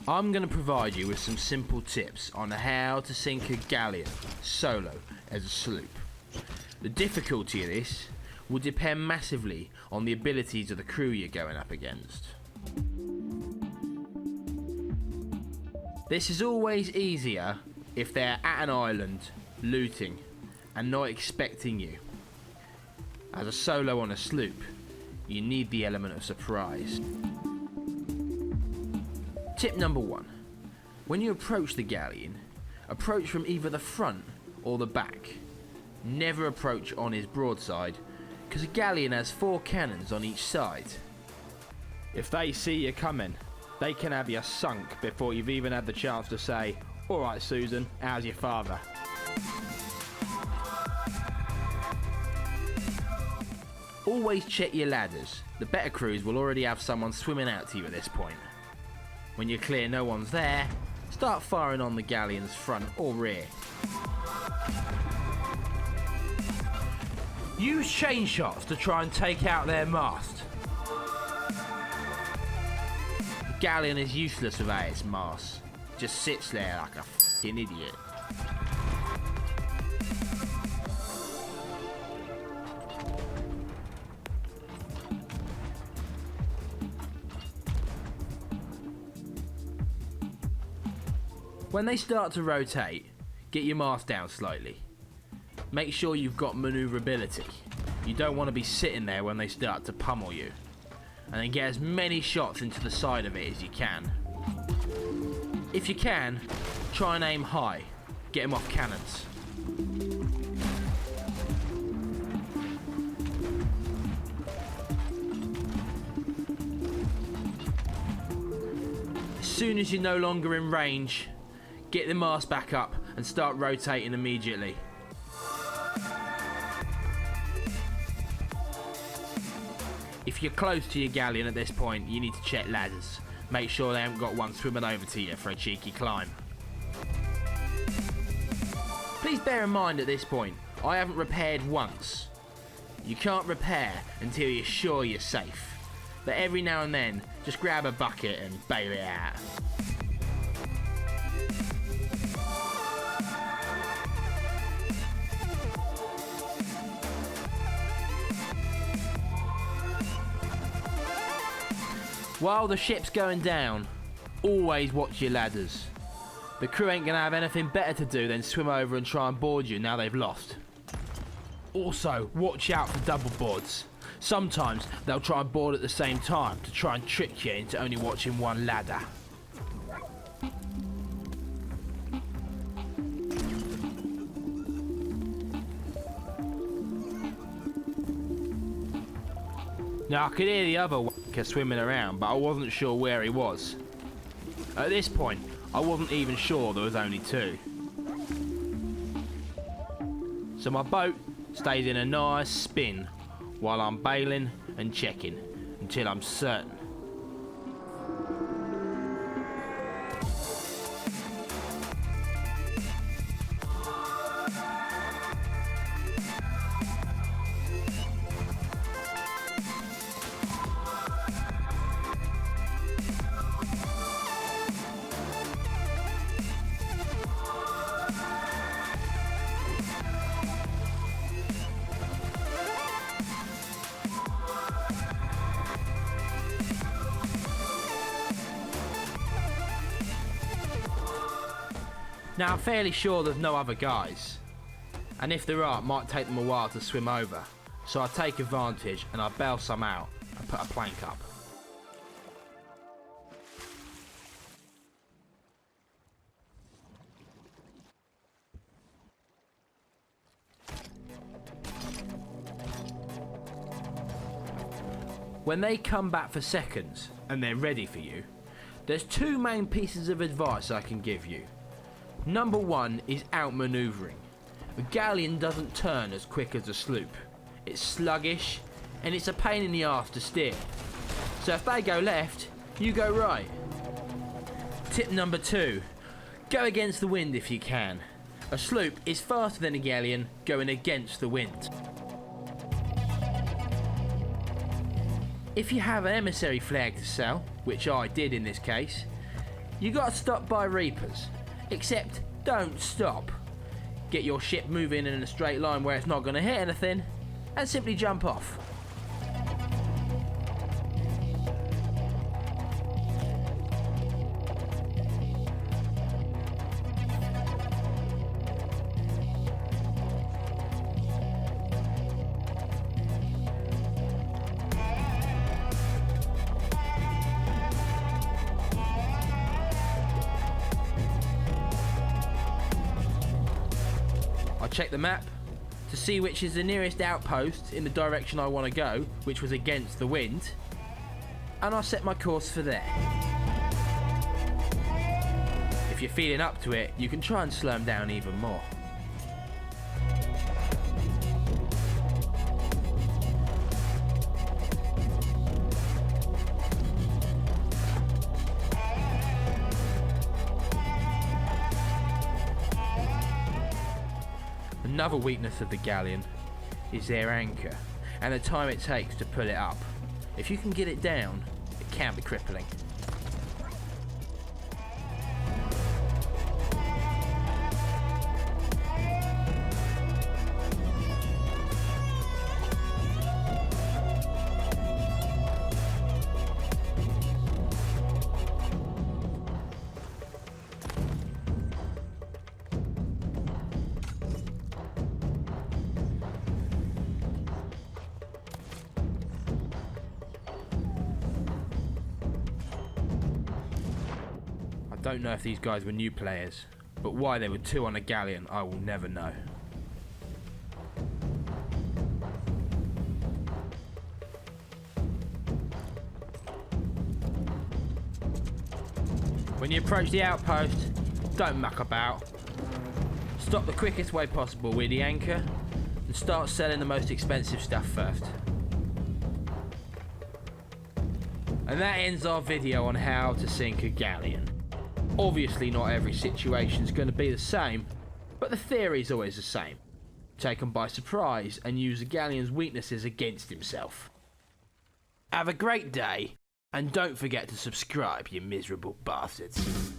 I'm going to provide you with some simple tips on how to sink a galleon solo as a sloop. The difficulty of this will depend massively on the abilities of the crew you're going up against. This is always easier if they're at an island, looting, and not expecting you. As a solo on a sloop, you need the element of surprise. Tip number 1. When you approach the galleon, approach from either the front or the back. Never approach on his broadside, because a galleon has 4 cannons on each side. If they see you coming, they can have you sunk before you've even had the chance to say, "Alright Susan, how's your father?" Always check your ladders. The better crews will already have someone swimming out to you at this point. When you're clear no one's there, start firing on the galleon's front or rear. Use chain shots to try and take out their mast. The galleon is useless without its mast. Just sits there like a f***ing idiot. When they start to rotate, get your mast down slightly. Make sure you've got manoeuvrability. You don't want to be sitting there when they start to pummel you. And then get as many shots into the side of it as you can. If you can, try and aim high. Get them off cannons. As soon as you're no longer in range, get the mast back up and start rotating immediately. If you're close to your galleon at this point, you need to check ladders. Make sure they haven't got one swimming over to you for a cheeky climb. Please bear in mind at this point, I haven't repaired once. You can't repair until you're sure you're safe. But every now and then, just grab a bucket and bail it out. While the ship's going down, always watch your ladders. The crew ain't gonna have anything better to do than swim over and try and board you now they've lost. Also, watch out for double boards. Sometimes they'll try and board at the same time to try and trick you into only watching one ladder. Now I could hear the other wanker swimming around, but I wasn't sure where he was. At this point, I wasn't even sure there was only 2. So my boat stays in a nice spin while I'm bailing and checking until I'm certain. Now I'm fairly sure there's no other guys, and if there are, it might take them a while to swim over, so I take advantage and I bail some out and put a plank up. When they come back for seconds and they're ready for you, there's 2 main pieces of advice I can give you. Number 1 is outmanoeuvring. A galleon doesn't turn as quick as a sloop. It's sluggish and it's a pain in the arse to steer. So if they go left, you go right. Tip number 2, go against the wind if you can. A sloop is faster than a galleon going against the wind. If you have an emissary flag to sell, which I did in this case, You got stopped by reapers. Except, don't stop. Get your ship moving in a straight line where it's not going to hit anything, and simply jump off. I check the map to see which is the nearest outpost in the direction I want to go, which was against the wind, and I set my course for there. If you're feeling up to it, you can try and slow them down even more. Another weakness of the Galleon is their anchor and the time it takes to put it up. If you can get it down, it can be crippling. I don't know if these guys were new players, but why there were two on a Galleon I will never know. When you approach the outpost, don't muck about. Stop the quickest way possible with the anchor and start selling the most expensive stuff first. And that ends our video on how to sink a Galleon. Obviously not every situation is going to be the same, but the theory is always the same. Take him by surprise and use the Galleon's weaknesses against himself. Have a great day, and don't forget to subscribe, you miserable bastards.